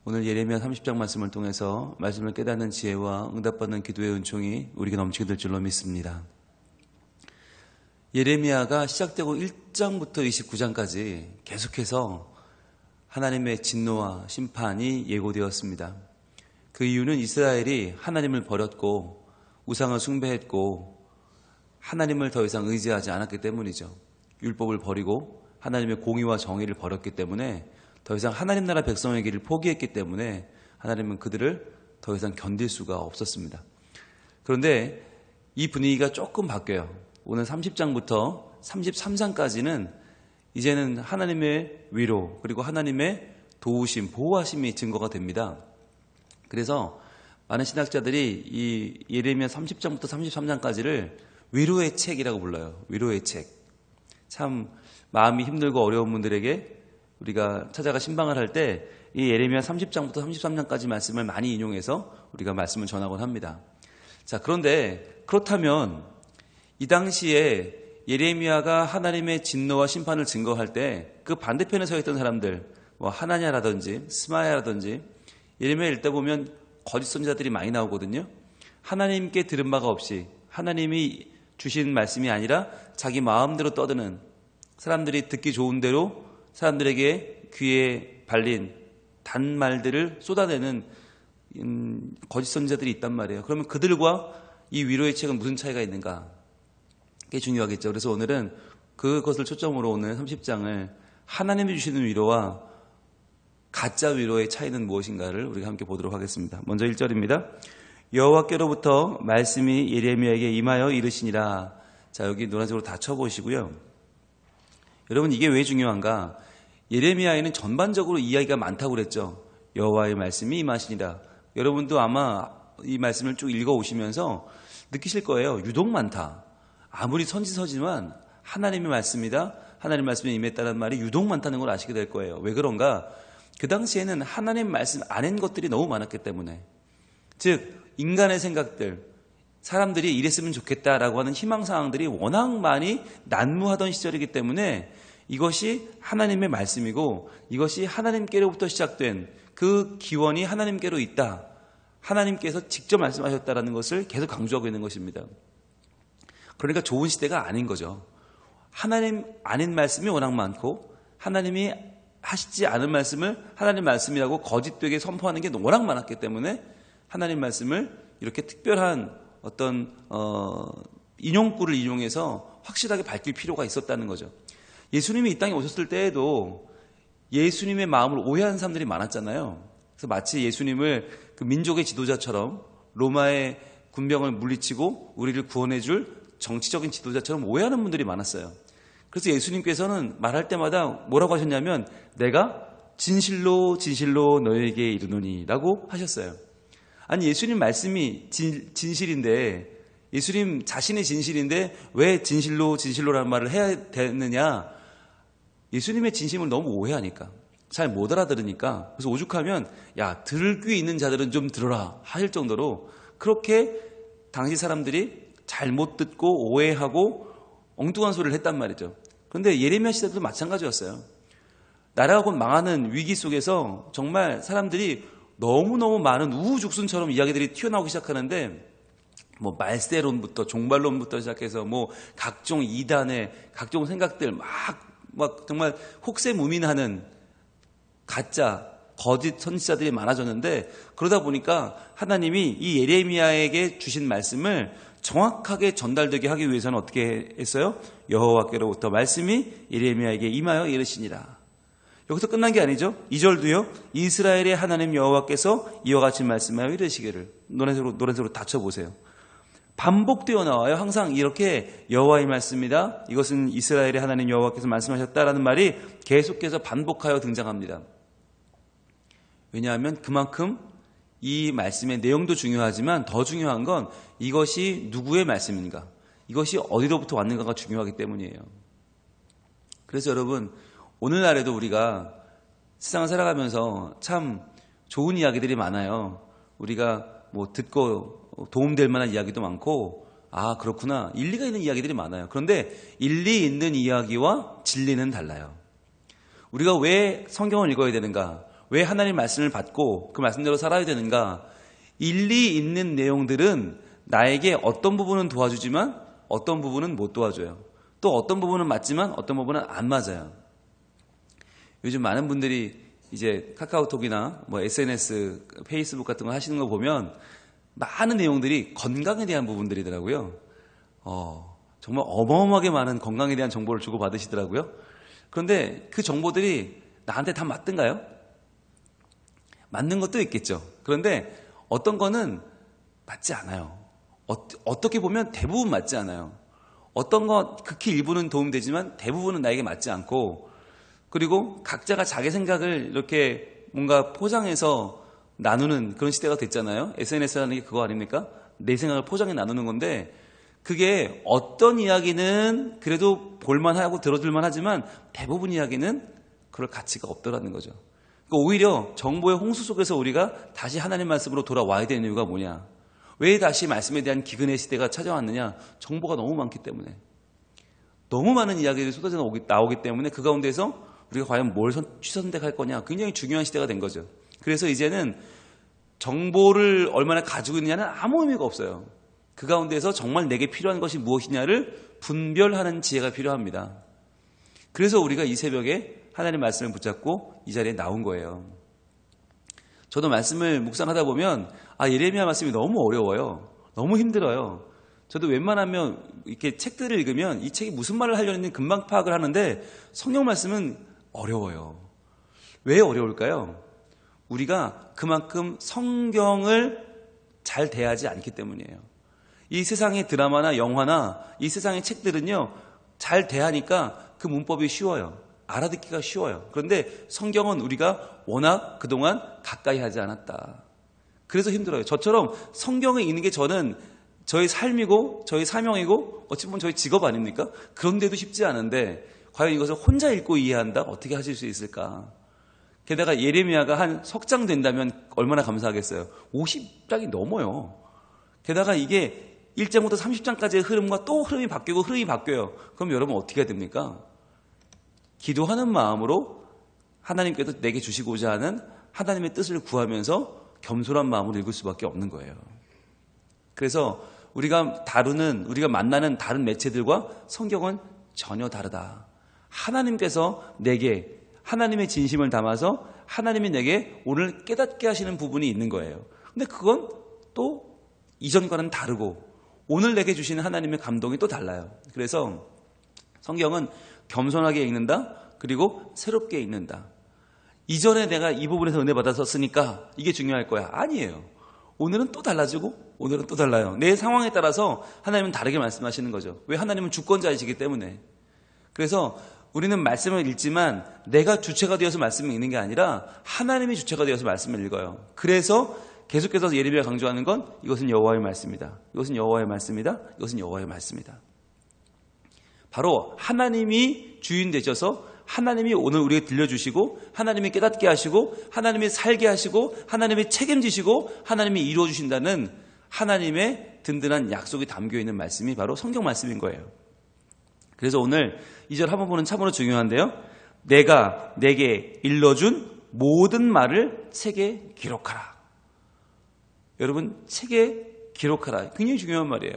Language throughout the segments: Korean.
오늘 예레미야 30장 말씀을 통해서 말씀을 깨닫는 지혜와 응답받는 기도의 은총이 우리에게 넘치게 될 줄로 믿습니다. 예레미야가 시작되고 1장부터 29장까지 계속해서 하나님의 진노와 심판이 예고되었습니다. 그 이유는 이스라엘이 하나님을 버렸고 우상을 숭배했고 하나님을 더 이상 의지하지 않았기 때문이죠. 율법을 버리고 하나님의 공의와 정의를 버렸기 때문에 더 이상 하나님 나라 백성의 길을 포기했기 때문에 하나님은 그들을 더 이상 견딜 수가 없었습니다. 그런데 이 분위기가 조금 바뀌어요. 오늘 30장부터 33장까지는 이제는 하나님의 위로 그리고 하나님의 도우심, 보호하심이 증거가 됩니다. 그래서 많은 신학자들이 이 예레미야 30장부터 33장까지를 위로의 책이라고 불러요. 위로의 책. 참 마음이 힘들고 어려운 분들에게 우리가 찾아가 신방을 할 때 이 예레미야 30장부터 33장까지 말씀을 많이 인용해서 우리가 말씀을 전하곤 합니다. 자, 그런데 그렇다면 이 당시에 예레미야가 하나님의 진노와 심판을 증거할 때 그 반대편에 서 있던 사람들, 뭐 하나냐라든지 스마야라든지 예레미야 읽다 보면 거짓 선지자들이 많이 나오거든요. 하나님께 들은 바가 없이 하나님이 주신 말씀이 아니라 자기 마음대로 떠드는 사람들이 듣기 좋은 대로 사람들에게 귀에 발린 단말들을 쏟아내는 거짓 선지자들이 있단 말이에요. 그러면 그들과 이 위로의 책은 무슨 차이가 있는가? 그게 중요하겠죠. 그래서 오늘은 그것을 초점으로 오늘 30장을 하나님이 주시는 위로와 가짜 위로의 차이는 무엇인가를 우리가 함께 보도록 하겠습니다. 먼저 1절입니다. 여호와께로부터 말씀이 예레미야에게 임하여 이르시니라. 자, 여기 노란색으로 다 쳐보시고요. 여러분, 이게 왜 중요한가? 예레미야에는 전반적으로 이야기가 많다고 그랬죠. 여호와의 말씀이 임하시니라. 여러분도 아마 이 말씀을 쭉 읽어오시면서 느끼실 거예요. 유독 많다. 아무리 선지서지만 하나님의 말씀이다. 하나님의 말씀이 임했다는 말이 유독 많다는 걸 아시게 될 거예요. 왜 그런가? 그 당시에는 하나님 말씀 아닌 것들이 너무 많았기 때문에, 즉 인간의 생각들, 사람들이 이랬으면 좋겠다라고 하는 희망사항들이 워낙 많이 난무하던 시절이기 때문에 이것이 하나님의 말씀이고 이것이 하나님께로부터 시작된 그 기원이 하나님께로 있다. 하나님께서 직접 말씀하셨다라는 것을 계속 강조하고 있는 것입니다. 그러니까 좋은 시대가 아닌 거죠. 하나님 아닌 말씀이 워낙 많고 하나님이 하시지 않은 말씀을 하나님 말씀이라고 거짓되게 선포하는 게 워낙 많았기 때문에 하나님 말씀을 이렇게 특별한 어떤 인용구를 이용해서 확실하게 밝힐 필요가 있었다는 거죠. 예수님이 이 땅에 오셨을 때에도 예수님의 마음을 오해하는 사람들이 많았잖아요. 그래서 마치 예수님을 그 민족의 지도자처럼 로마의 군병을 물리치고 우리를 구원해 줄 정치적인 지도자처럼 오해하는 분들이 많았어요. 그래서 예수님께서는 말할 때마다 뭐라고 하셨냐면 내가 진실로 진실로 너에게 이르노니 라고 하셨어요. 아니, 예수님 말씀이 진실인데, 예수님 자신의 진실인데 왜 진실로 진실로라는 말을 해야 되느냐? 예수님의 진심을 너무 오해하니까, 잘 못 알아들으니까. 그래서 오죽하면 야, 들을 귀 있는 자들은 좀 들어라 할 정도로 그렇게 당시 사람들이 잘못 듣고 오해하고 엉뚱한 소리를 했단 말이죠. 그런데 예레미야 시대도 마찬가지였어요. 나라가 곧 망하는 위기 속에서 정말 사람들이 너무너무 많은 우후죽순처럼 이야기들이 튀어나오기 시작하는데, 뭐 말세론부터 종말론부터 시작해서 뭐 각종 이단의 각종 생각들 막 정말 혹세무민하는 가짜 거짓 선지자들이 많아졌는데, 그러다 보니까 하나님이 이 예레미야에게 주신 말씀을 정확하게 전달되게 하기 위해서는 어떻게 했어요? 여호와께로부터 말씀이 예레미야에게 임하여 이르시니라. 여기서 끝난 게 아니죠. 2절도요. 이스라엘의 하나님 여호와께서 이와 같이 말씀하여 이르시기를. 노란색으로 닫혀보세요. 반복되어 나와요. 항상 이렇게 여호와의 말씀이다. 이것은 이스라엘의 하나님 여호와께서 말씀하셨다라는 말이 계속해서 반복하여 등장합니다. 왜냐하면 그만큼 이 말씀의 내용도 중요하지만 더 중요한 건 이것이 누구의 말씀인가, 이것이 어디로부터 왔는가가 중요하기 때문이에요. 그래서 여러분, 오늘날에도 우리가 세상을 살아가면서 참 좋은 이야기들이 많아요. 우리가 뭐 듣고 도움될 만한 이야기도 많고, 아 그렇구나, 일리가 있는 이야기들이 많아요. 그런데 일리 있는 이야기와 진리는 달라요. 우리가 왜 성경을 읽어야 되는가, 왜 하나님 말씀을 받고 그 말씀대로 살아야 되는가? 일리 있는 내용들은 나에게 어떤 부분은 도와주지만 어떤 부분은 못 도와줘요. 또 어떤 부분은 맞지만 어떤 부분은 안 맞아요. 요즘 많은 분들이 이제 카카오톡이나 뭐 SNS, 페이스북 같은 거 하시는 거 보면 많은 내용들이 건강에 대한 부분들이더라고요. 정말 어마어마하게 많은 건강에 대한 정보를 주고받으시더라고요. 그런데 그 정보들이 나한테 다 맞던가요? 맞는 것도 있겠죠. 그런데 어떤 거는 맞지 않아요. 어떻게 보면 대부분 맞지 않아요. 어떤 거 극히 일부는 도움되지만 대부분은 나에게 맞지 않고, 그리고 각자가 자기 생각을 이렇게 뭔가 포장해서 나누는 그런 시대가 됐잖아요. SNS라는 게 그거 아닙니까? 내 생각을 포장해 나누는 건데, 그게 어떤 이야기는 그래도 볼만하고 들어줄만 하지만 대부분 이야기는 그럴 가치가 없더라는 거죠. 그러니까 오히려 정보의 홍수 속에서 우리가 다시 하나님 말씀으로 돌아와야 되는 이유가 뭐냐? 왜 다시 말씀에 대한 기근의 시대가 찾아왔느냐? 정보가 너무 많기 때문에. 너무 많은 이야기들이 쏟아져 나오기 때문에 그 가운데서 우리가 과연 뭘 선택할 거냐? 굉장히 중요한 시대가 된 거죠. 그래서 이제는 정보를 얼마나 가지고 있느냐는 아무 의미가 없어요. 그 가운데서 정말 내게 필요한 것이 무엇이냐를 분별하는 지혜가 필요합니다. 그래서 우리가 이 새벽에 하나님 말씀을 붙잡고 이 자리에 나온 거예요. 저도 말씀을 묵상하다 보면 예레미야 말씀이 너무 어려워요. 너무 힘들어요. 저도 웬만하면 이렇게 책들을 읽으면 이 책이 무슨 말을 하려는지 금방 파악을 하는데 성경 말씀은 어려워요. 왜 어려울까요? 우리가 그만큼 성경을 잘 대하지 않기 때문이에요. 이 세상의 드라마나 영화나 이 세상의 책들은요, 잘 대하니까 그 문법이 쉬워요. 알아듣기가 쉬워요. 그런데 성경은 우리가 워낙 그동안 가까이 하지 않았다. 그래서 힘들어요. 저처럼 성경에 있는 게 저는 저희 삶이고 저희 사명이고 어찌 보면 저희 직업 아닙니까? 그런데도 쉽지 않은데 과연 이것을 혼자 읽고 이해한다? 어떻게 하실 수 있을까? 게다가 예레미야가 한 석 장 된다면 얼마나 감사하겠어요. 50장이 넘어요. 게다가 이게 1장부터 30장까지의 흐름과 또 흐름이 바뀌고 흐름이 바뀌어요. 그럼 여러분 어떻게 해야 됩니까? 기도하는 마음으로 하나님께서 내게 주시고자 하는 하나님의 뜻을 구하면서 겸손한 마음으로 읽을 수밖에 없는 거예요. 그래서 우리가 만나는 다른 매체들과 성경은 전혀 다르다. 하나님께서 내게 하나님의 진심을 담아서 하나님이 내게 오늘 깨닫게 하시는 부분이 있는 거예요. 근데 그건 또 이전과는 다르고 오늘 내게 주시는 하나님의 감동이 또 달라요. 그래서 성경은 겸손하게 읽는다. 그리고 새롭게 읽는다. 이전에 내가 이 부분에서 은혜 받아서 쓰니까 이게 중요할 거야. 아니에요. 오늘은 또 달라지고 오늘은 또 달라요. 내 상황에 따라서 하나님은 다르게 말씀하시는 거죠. 왜? 하나님은 주권자이시기 때문에. 그래서 우리는 말씀을 읽지만 내가 주체가 되어서 말씀을 읽는 게 아니라 하나님이 주체가 되어서 말씀을 읽어요. 그래서 계속해서 예레미야가 강조하는 건 이것은 여호와의 말씀이다. 이것은 여호와의 말씀이다. 이것은 여호와의 말씀이다. 바로 하나님이 주인 되셔서 하나님이 오늘 우리에게 들려주시고 하나님이 깨닫게 하시고 하나님이 살게 하시고 하나님이 책임지시고 하나님이 이루어주신다는 하나님의 든든한 약속이 담겨있는 말씀이 바로 성경 말씀인 거예요. 그래서 오늘 2절 한번 보는 참으로 중요한데요. 내가 내게 일러준 모든 말을 책에 기록하라. 여러분, 책에 기록하라. 굉장히 중요한 말이에요.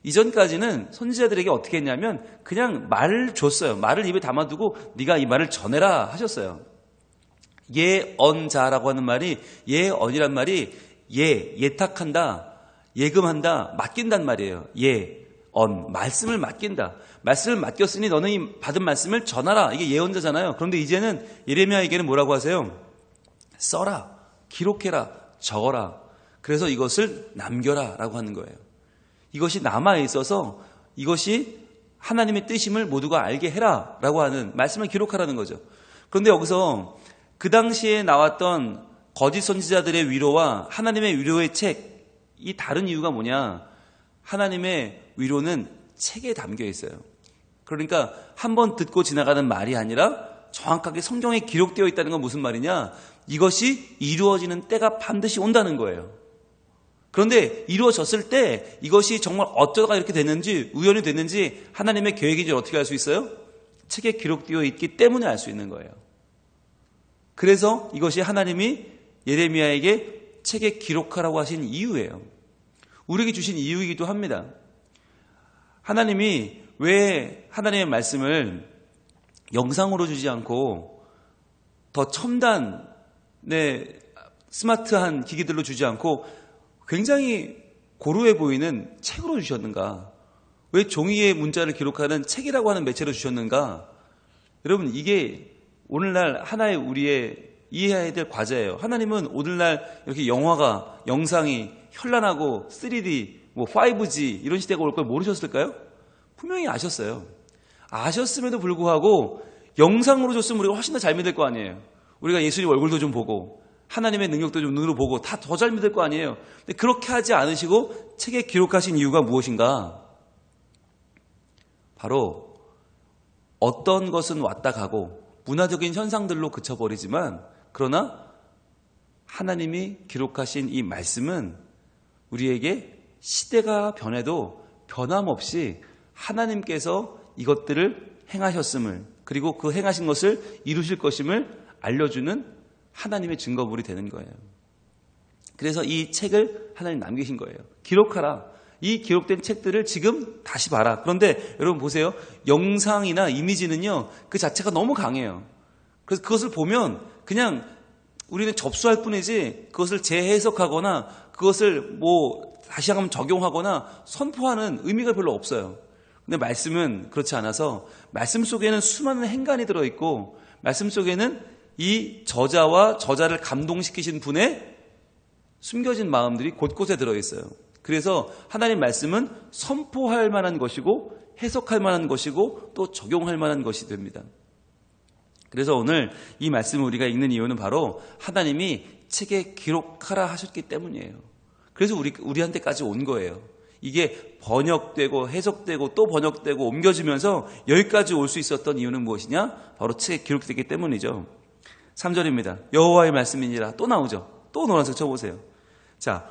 이전까지는 선지자들에게 어떻게 했냐면 그냥 말을 줬어요. 말을 입에 담아두고 네가 이 말을 전해라 하셨어요. 예언자라고 하는 말이, 예언이란 말이 예탁한다, 예금한다, 맡긴단 말이에요. 예언, 말씀을 맡긴다. 말씀을 맡겼으니 너는 이 받은 말씀을 전하라. 이게 예언자잖아요. 그런데 이제는 예레미야에게는 뭐라고 하세요? 써라, 기록해라, 적어라. 그래서 이것을 남겨라 라고 하는 거예요. 이것이 남아있어서 이것이 하나님의 뜻임을 모두가 알게 해라 라고 하는 말씀을 기록하라는 거죠. 그런데 여기서 그 당시에 나왔던 거짓 선지자들의 위로와 하나님의 위로의 책, 이 다른 이유가 뭐냐? 하나님의 위로는 책에 담겨 있어요. 그러니까 한번 듣고 지나가는 말이 아니라 정확하게 성경에 기록되어 있다는 건 무슨 말이냐? 이것이 이루어지는 때가 반드시 온다는 거예요. 그런데 이루어졌을 때 이것이 정말 어쩌다가 이렇게 됐는지, 우연히 됐는지 하나님의 계획인지 어떻게 알 수 있어요? 책에 기록되어 있기 때문에 알 수 있는 거예요. 그래서 이것이 하나님이 예레미야에게 책에 기록하라고 하신 이유예요. 우리에게 주신 이유이기도 합니다. 하나님이 왜 하나님의 말씀을 영상으로 주지 않고 더 첨단, 스마트한 기기들로 주지 않고 굉장히 고루해 보이는 책으로 주셨는가? 왜 종이의 문자를 기록하는 책이라고 하는 매체로 주셨는가? 여러분, 이게 오늘날 하나의 우리의 이해해야 될 과제예요. 하나님은 오늘날 이렇게 영상이 현란하고 3D, 5G 이런 시대가 올 걸 모르셨을까요? 분명히 아셨어요. 아셨음에도 불구하고 영상으로 줬으면 우리가 훨씬 더 잘 믿을 거 아니에요. 우리가 예수님 얼굴도 좀 보고 하나님의 능력도 좀 눈으로 보고 다 더 잘 믿을 거 아니에요. 근데 그렇게 하지 않으시고 책에 기록하신 이유가 무엇인가? 바로 어떤 것은 왔다 가고 문화적인 현상들로 그쳐버리지만 그러나 하나님이 기록하신 이 말씀은 우리에게 시대가 변해도 변함없이 하나님께서 이것들을 행하셨음을 그리고 그 행하신 것을 이루실 것임을 알려주는 하나님의 증거물이 되는 거예요. 그래서 이 책을 하나님 남기신 거예요. 기록하라. 이 기록된 책들을 지금 다시 봐라. 그런데 여러분 보세요. 영상이나 이미지는요, 그 자체가 너무 강해요. 그래서 그것을 보면 그냥 우리는 접수할 뿐이지 그것을 재해석하거나 그것을 다시 한번 적용하거나 선포하는 의미가 별로 없어요. 근데 말씀은 그렇지 않아서 말씀 속에는 수많은 행간이 들어있고 말씀 속에는 이 저자와 저자를 감동시키신 분의 숨겨진 마음들이 곳곳에 들어있어요. 그래서 하나님 말씀은 선포할 만한 것이고 해석할 만한 것이고 또 적용할 만한 것이 됩니다. 그래서 오늘 이 말씀을 우리가 읽는 이유는 바로 하나님이 책에 기록하라 하셨기 때문이에요. 그래서 우리한테까지 온 거예요. 이게 번역되고 해석되고 또 번역되고 옮겨지면서 여기까지 올 수 있었던 이유는 무엇이냐? 바로 책에 기록되기 때문이죠. 3절입니다. 여호와의 말씀이니라. 또 나오죠. 또 노란색 쳐보세요. 자,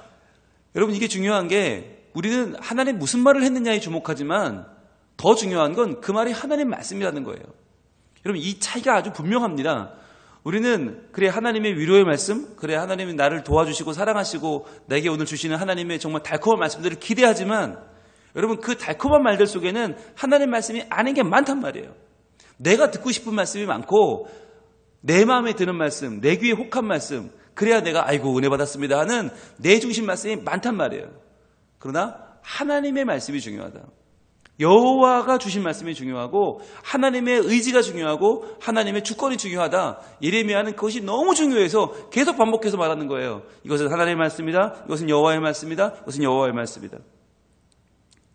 여러분 이게 중요한 게 우리는 하나님 무슨 말을 했느냐에 주목하지만 더 중요한 건 그 말이 하나님 말씀이라는 거예요. 여러분 이 차이가 아주 분명합니다. 우리는 그래 하나님의 위로의 말씀, 그래 하나님이 나를 도와주시고 사랑하시고 내게 오늘 주시는 하나님의 정말 달콤한 말씀들을 기대하지만 여러분 그 달콤한 말들 속에는 하나님 말씀이 아닌 게 많단 말이에요. 내가 듣고 싶은 말씀이 많고 내 마음에 드는 말씀, 내 귀에 혹한 말씀, 그래야 내가 아이고 은혜 받았습니다 하는 내 중심 말씀이 많단 말이에요. 그러나 하나님의 말씀이 중요하다. 여호와가 주신 말씀이 중요하고 하나님의 의지가 중요하고 하나님의 주권이 중요하다. 예레미야는 그것이 너무 중요해서 계속 반복해서 말하는 거예요. 이것은 하나님의 말씀이다. 이것은 여호와의 말씀이다. 이것은 여호와의 말씀이다.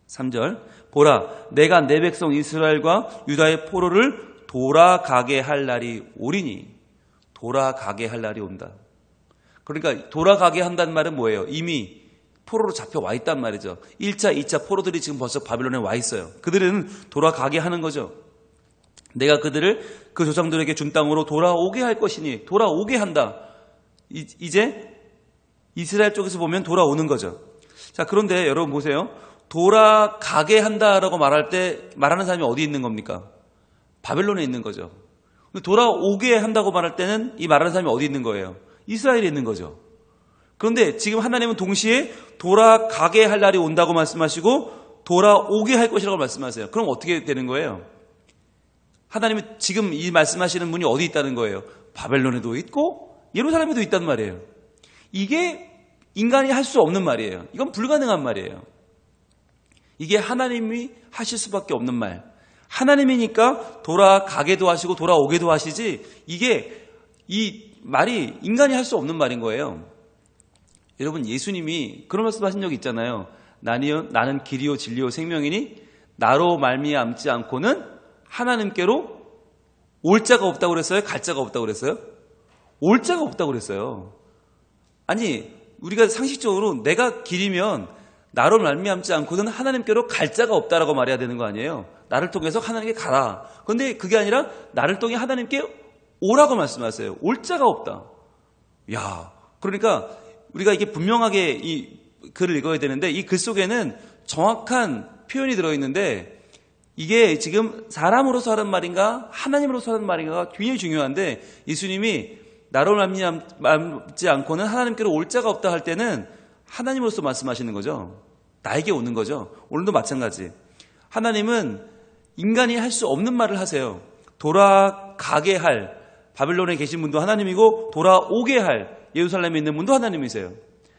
3절 보라 내가 내 백성 이스라엘과 유다의 포로를 돌아가게 할 날이 오리니. 돌아가게 할 날이 온다. 그러니까 돌아가게 한다는 말은 뭐예요? 이미 포로로 잡혀와 있단 말이죠. 1차, 2차 포로들이 지금 벌써 바빌론에 와 있어요. 그들은 돌아가게 하는 거죠. 내가 그들을 그 조상들에게 준 땅으로 돌아오게 할 것이니 돌아오게 한다. 이제 이스라엘 쪽에서 보면 돌아오는 거죠. 자, 그런데 여러분 보세요. 돌아가게 한다라고 말하는 사람이 어디 있는 겁니까? 바벨론에 있는 거죠. 돌아오게 한다고 말할 때는 이 말하는 사람이 어디 있는 거예요? 이스라엘에 있는 거죠. 그런데 지금 하나님은 동시에 돌아가게 할 날이 온다고 말씀하시고 돌아오게 할 것이라고 말씀하세요. 그럼 어떻게 되는 거예요? 하나님은 지금 이 말씀하시는 분이 어디 있다는 거예요? 바벨론에도 있고 예루살렘에도 있단 말이에요. 이게 인간이 할 수 없는 말이에요. 이건 불가능한 말이에요. 이게 하나님이 하실 수밖에 없는 말. 하나님이니까 돌아가게도 하시고 돌아오게도 하시지 이게 이 말이 인간이 할 수 없는 말인 거예요. 여러분 예수님이 그런 말씀하신 적 있잖아요. 나는 길이요 진리요 생명이니 나로 말미암지 않고는 하나님께로 올 자가 없다고 그랬어요? 갈 자가 없다고 그랬어요? 올 자가 없다고 그랬어요. 아니 우리가 상식적으로 내가 길이면 나로 말미암지 않고는 하나님께로 갈 자가 없다라고 말해야 되는 거 아니에요? 나를 통해서 하나님께 가라. 그런데 그게 아니라 나를 통해 하나님께 오라고 말씀하세요. 올 자가 없다. 야, 그러니까 우리가 이게 분명하게 이 글을 읽어야 되는데 이 글 속에는 정확한 표현이 들어있는데 이게 지금 사람으로서 하는 말인가 하나님으로서 하는 말인가가 굉장히 중요한데 예수님이 나로 말미암지 않고는 하나님께로 올 자가 없다 할 때는 하나님으로서 말씀하시는 거죠. 나에게 오는 거죠. 오늘도 마찬가지. 하나님은 인간이 할 수 없는 말을 하세요. 돌아가게 할 바빌론에 계신 분도 하나님이고 돌아오게 할 예루살렘에 있는 분도 하나님이세요.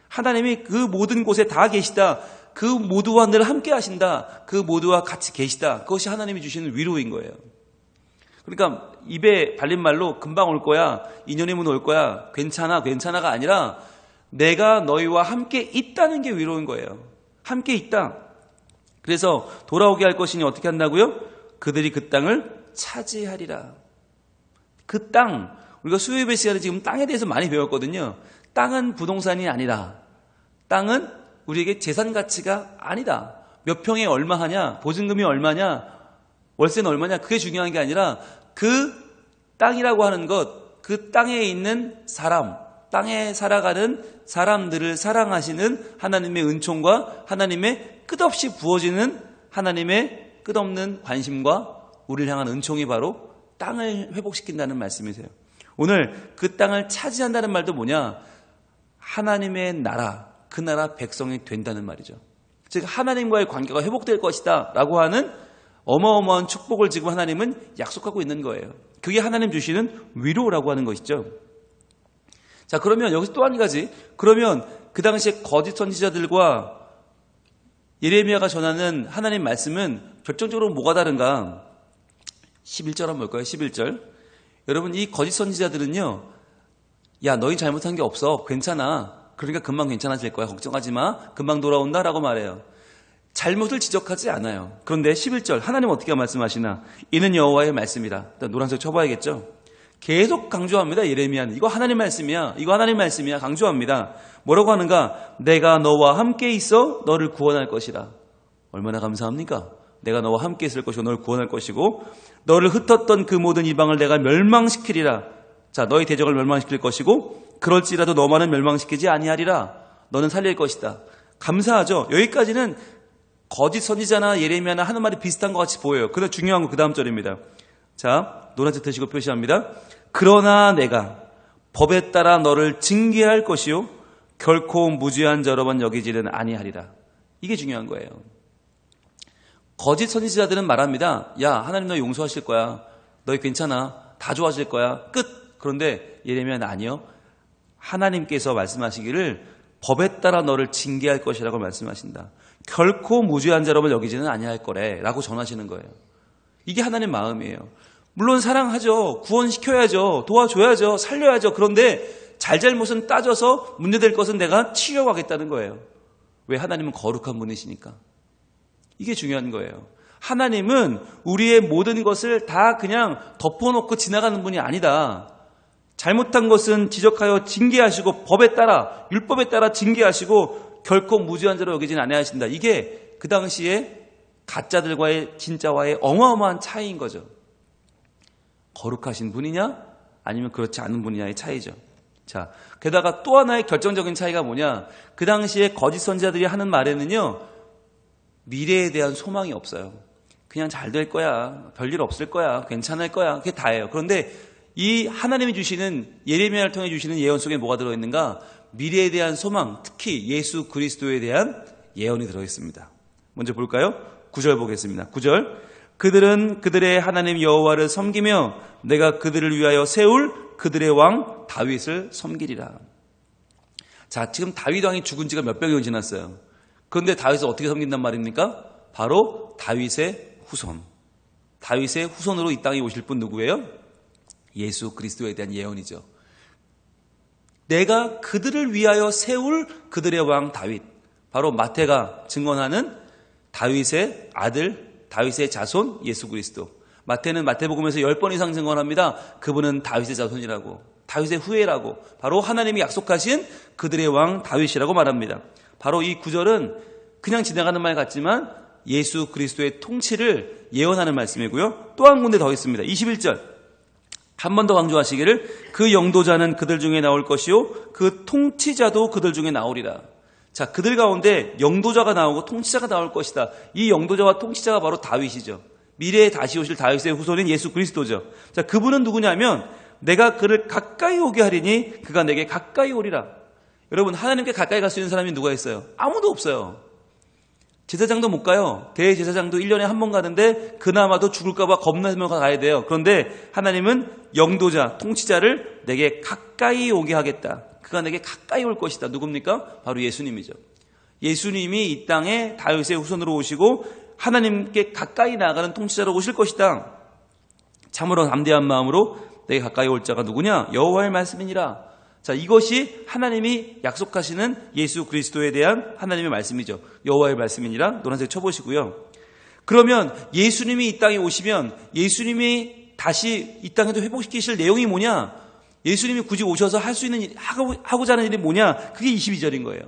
하나님이 그 모든 곳에 다 계시다. 그 모두와 늘 함께 하신다. 그 모두와 같이 계시다. 그것이 하나님이 주시는 위로인 거예요. 그러니까 입에 발린 말로 금방 올 거야. 2년이면 올 거야. 괜찮아가 아니라 내가 너희와 함께 있다는 게 위로인 거예요. 함께 있다. 그래서 돌아오게 할 것이니 어떻게 한다고요? 그들이 그 땅을 차지하리라. 그 땅, 우리가 수요예배 시간에 지금 땅에 대해서 많이 배웠거든요. 땅은 부동산이 아니라 땅은 우리에게 재산 가치가 아니다. 몇 평에 얼마 하냐, 보증금이 얼마냐, 월세는 얼마냐, 그게 중요한 게 아니라 그 땅이라고 하는 것, 그 땅에 있는 사람, 땅에 살아가는 사람들을 사랑하시는 하나님의 은총과 하나님의 끝없이 부어지는 하나님의 끝없는 관심과 우리를 향한 은총이 바로 땅을 회복시킨다는 말씀이세요. 오늘 그 땅을 차지한다는 말도 뭐냐? 하나님의 나라, 그 나라 백성이 된다는 말이죠. 즉 하나님과의 관계가 회복될 것이다 라고 하는 어마어마한 축복을 지금 하나님은 약속하고 있는 거예요. 그게 하나님 주시는 위로라고 하는 것이죠. 자, 그러면 여기서 또 한 가지, 그러면 그 당시에 거짓 선지자들과 예레미야가 전하는 하나님 말씀은 결정적으로 뭐가 다른가? 11절 한번 볼까요? 11절. 여러분, 이 거짓 선지자들은요, 야, 너희 잘못한 게 없어. 괜찮아. 그러니까 금방 괜찮아질 거야. 걱정하지 마. 금방 돌아온다. 라고 말해요. 잘못을 지적하지 않아요. 그런데 11절, 하나님 어떻게 말씀하시나? 이는 여호와의 말씀이라. 일단 노란색 쳐봐야겠죠? 계속 강조합니다. 예레미야는. 이거 하나님 말씀이야. 이거 하나님 말씀이야. 강조합니다. 뭐라고 하는가? 내가 너와 함께 있어 너를 구원할 것이라. 얼마나 감사합니까? 내가 너와 함께 있을 것이고 너를 구원할 것이고 너를 흩었던 그 모든 이방을 내가 멸망시키리라. 자, 너희 대적을 멸망시킬 것이고 그럴지라도 너만은 멸망시키지 아니하리라. 너는 살릴 것이다. 감사하죠. 여기까지는 거짓 선지자나 예레미야나 하는 말이 비슷한 것 같이 보여요. 그런데 중요한 건 그 다음 절입니다. 자, 노란색 드시고 표시합니다. 그러나 내가 법에 따라 너를 징계할 것이요 결코 무죄한 자로만 여기지는 아니하리라. 이게 중요한 거예요. 거짓 선지자들은 말합니다. 야, 하나님 너 용서하실 거야. 너희 괜찮아. 다 좋아질 거야. 끝. 그런데 예레미야는 아니요. 하나님께서 말씀하시기를 법에 따라 너를 징계할 것이라고 말씀하신다. 결코 무죄한 자로만 여기지는 아니할 거래 라고 전하시는 거예요. 이게 하나님 마음이에요. 물론 사랑하죠. 구원시켜야죠. 도와줘야죠. 살려야죠. 그런데 잘잘못은 따져서 문제될 것은 내가 치료하겠다는 거예요. 왜? 하나님은 거룩한 분이시니까. 이게 중요한 거예요. 하나님은 우리의 모든 것을 다 그냥 덮어놓고 지나가는 분이 아니다. 잘못한 것은 지적하여 징계하시고 법에 따라 율법에 따라 징계하시고 결코 무죄한 자로 여기지는 아니하신다. 이게 그 당시에 가짜들과의 진짜와의 어마어마한 차이인 거죠. 거룩하신 분이냐 아니면 그렇지 않은 분이냐의 차이죠. 자, 게다가 또 하나의 결정적인 차이가 뭐냐? 그 당시에 거짓 선지자들이 하는 말에는요, 미래에 대한 소망이 없어요. 그냥 잘 될 거야. 별일 없을 거야. 괜찮을 거야. 그게 다예요. 그런데 이 하나님이 주시는 예레미야를 통해 주시는 예언 속에 뭐가 들어있는가? 미래에 대한 소망, 특히 예수 그리스도에 대한 예언이 들어있습니다. 먼저 볼까요? 9절 보겠습니다. 9절. 그들은 그들의 하나님 여호와를 섬기며 내가 그들을 위하여 세울 그들의 왕 다윗을 섬기리라. 자, 지금 다윗 왕이 죽은 지가 몇 백년 지났어요. 그런데 다윗을 어떻게 섬긴단 말입니까? 바로 다윗의 후손. 다윗의 후손으로 이 땅에 오실 분 누구예요? 예수 그리스도에 대한 예언이죠. 내가 그들을 위하여 세울 그들의 왕 다윗. 바로 마태가 증언하는 다윗의 아들, 다윗의 자손 예수 그리스도. 마태는 마태복음에서 10번 이상 증언합니다. 그분은 다윗의 자손이라고, 다윗의 후예라고, 바로 하나님이 약속하신 그들의 왕 다윗이라고 말합니다. 바로 이 구절은 그냥 지나가는 말 같지만 예수 그리스도의 통치를 예언하는 말씀이고요. 또 한 군데 더 있습니다. 21절. 한 번 더 강조하시기를 그 영도자는 그들 중에 나올 것이요 그 통치자도 그들 중에 나오리라. 자, 그들 가운데 영도자가 나오고 통치자가 나올 것이다. 이 영도자와 통치자가 바로 다윗이죠. 미래에 다시 오실 다윗의 후손인 예수 그리스도죠. 자, 그분은 누구냐면 내가 그를 가까이 오게 하리니 그가 내게 가까이 오리라. 여러분, 하나님께 가까이 갈 수 있는 사람이 누가 있어요? 아무도 없어요. 제사장도 못 가요. 대제사장도 1년에 한 번 가는데 그나마도 죽을까 봐 겁나면서 가야 돼요. 그런데 하나님은 영도자, 통치자를 내게 가까이 오게 하겠다. 그가 내게 가까이 올 것이다. 누굽니까? 바로 예수님이죠. 예수님이 이 땅에 다윗의 후손으로 오시고 하나님께 가까이 나아가는 통치자로 오실 것이다. 참으로 담대한 마음으로 내게 가까이 올 자가 누구냐? 여호와의 말씀이니라. 자, 이것이 하나님이 약속하시는 예수 그리스도에 대한 하나님의 말씀이죠. 여호와의 말씀이니라. 노란색 쳐보시고요. 그러면 예수님이 이 땅에 오시면 예수님이 다시 이 땅에도 회복시키실 내용이 뭐냐? 예수님이 굳이 오셔서 할 수 있는 일, 하고자 하는 일이 뭐냐? 그게 22절인 거예요.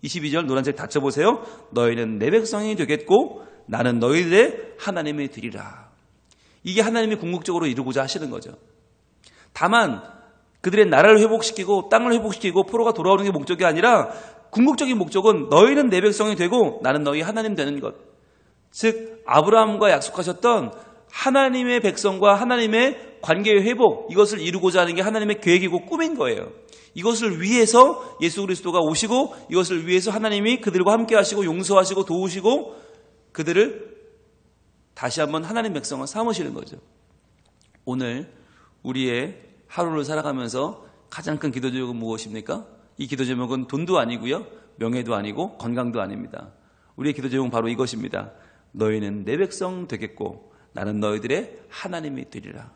22절 노란색 다 쳐보세요. 너희는 내 백성이 되겠고 나는 너희들의 하나님이 되리라. 이게 하나님이 궁극적으로 이루고자 하시는 거죠. 다만 그들의 나라를 회복시키고 땅을 회복시키고 포로가 돌아오는 게 목적이 아니라 궁극적인 목적은 너희는 내 백성이 되고 나는 너희 하나님 되는 것. 즉 아브라함과 약속하셨던 하나님의 백성과 하나님의 관계의 회복, 이것을 이루고자 하는 게 하나님의 계획이고 꿈인 거예요. 이것을 위해서 예수 그리스도가 오시고 이것을 위해서 하나님이 그들과 함께 하시고 용서하시고 도우시고 그들을 다시 한번 하나님 백성을 삼으시는 거죠. 오늘 우리의 하루를 살아가면서 가장 큰 기도 제목은 무엇입니까? 이 기도 제목은 돈도 아니고요, 명예도 아니고 건강도 아닙니다. 우리의 기도 제목은 바로 이것입니다. 너희는 내 백성 되겠고 나는 너희들의 하나님이 되리라.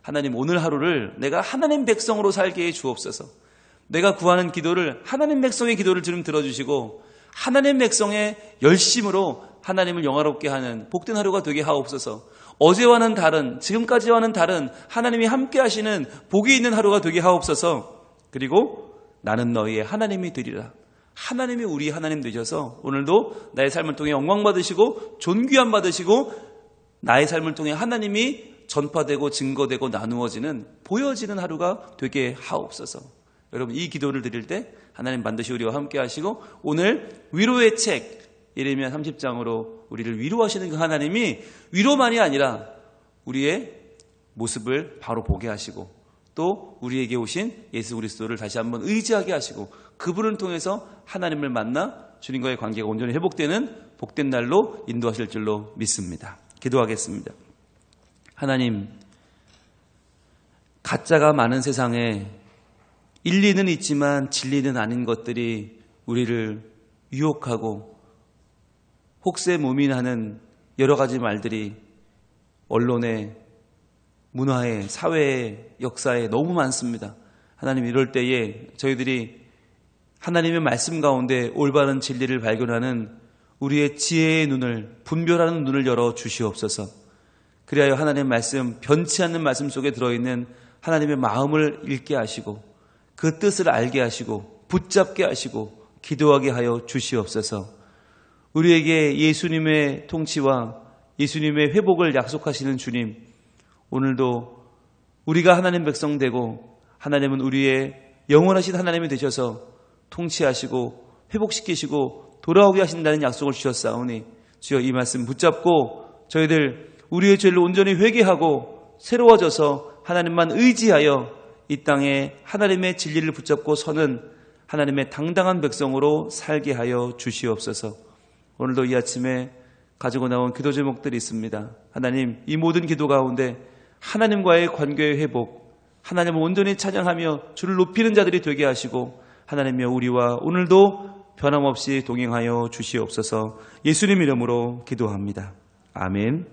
하나님, 오늘 하루를 내가 하나님 백성으로 살게 해 주옵소서. 내가 구하는 기도를, 하나님 백성의 기도를 주님 들어주시고 하나님 백성의 열심으로 하나님을 영화롭게 하는 복된 하루가 되게 하옵소서. 어제와는 다른, 지금까지와는 다른 하나님이 함께 하시는 복이 있는 하루가 되게 하옵소서. 그리고 나는 너희의 하나님이 되리라. 하나님이 우리 하나님 되셔서 오늘도 나의 삶을 통해 영광 받으시고 존귀함 받으시고 나의 삶을 통해 하나님이 전파되고 증거되고 나누어지는, 보여지는 하루가 되게 하옵소서. 여러분, 이 기도를 드릴 때 하나님 반드시 우리와 함께 하시고 오늘 위로의 책 예레미야 30장으로 우리를 위로하시는 그 하나님이 위로만이 아니라 우리의 모습을 바로 보게 하시고 또 우리에게 오신 예수 그리스도를 다시 한번 의지하게 하시고 그분을 통해서 하나님을 만나 주님과의 관계가 온전히 회복되는 복된 날로 인도하실 줄로 믿습니다. 기도하겠습니다. 하나님, 가짜가 많은 세상에 일리는 있지만 진리는 아닌 것들이 우리를 유혹하고 혹세무민하는 여러 가지 말들이 언론에, 문화에, 사회에, 역사에 너무 많습니다. 하나님, 이럴 때에 저희들이 하나님의 말씀 가운데 올바른 진리를 발견하는 우리의 지혜의 눈을, 분별하는 눈을 열어 주시옵소서. 그리하여 하나님의 말씀, 변치 않는 말씀 속에 들어있는 하나님의 마음을 읽게 하시고 그 뜻을 알게 하시고 붙잡게 하시고 기도하게 하여 주시옵소서. 우리에게 예수님의 통치와 예수님의 회복을 약속하시는 주님, 오늘도 우리가 하나님 백성 되고 하나님은 우리의 영원하신 하나님이 되셔서 통치하시고 회복시키시고 돌아오게 하신다는 약속을 주셨사오니 주여 이 말씀 붙잡고 저희들 우리의 죄를 온전히 회개하고 새로워져서 하나님만 의지하여 이 땅에 하나님의 진리를 붙잡고 서는 하나님의 당당한 백성으로 살게 하여 주시옵소서. 오늘도 이 아침에 가지고 나온 기도 제목들이 있습니다. 하나님, 이 모든 기도 가운데 하나님과의 관계의 회복, 하나님을 온전히 찬양하며 주를 높이는 자들이 되게 하시고 하나님이여 우리와 오늘도 변함없이 동행하여 주시옵소서. 예수님 이름으로 기도합니다. 아멘.